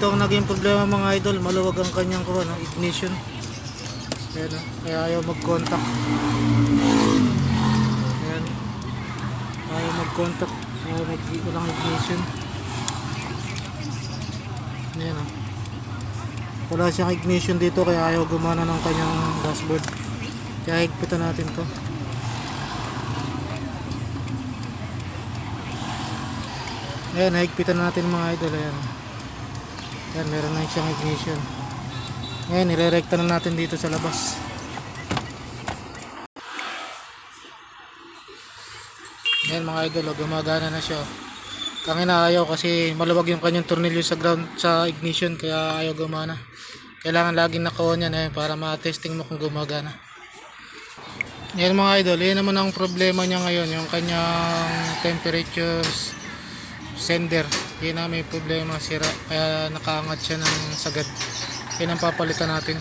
ito ang naging problema mga idol, maluwag ang kanyang ignition. Ayan, kaya ayaw mag-contact. Ayan, ayaw mag-contact, ayaw walang ignition. Ayan, wala siyang ignition dito kaya ayaw gumana ng kanyang dashboard. Kaya higpitan natin to. Ayan, higpitan natin mga idol. Ayan, ayan, meron na siyang ignition. Ayan, irerekta na natin dito sa labas. Ayan mga idol, gumagana na siya. Kangina ayaw kasi maluwag yung kanyang tornilyo sa ground sa ignition kaya ayaw gumana. Kailangan laging naka-on yan para ma-testing mo kung gumagana. Yan mga idol, yan naman ang problema niya ngayon, yung kanyang temperature sender. Yan na may problema, sira, kaya nakaangat siya ng sagad. Yan ang papalitan natin.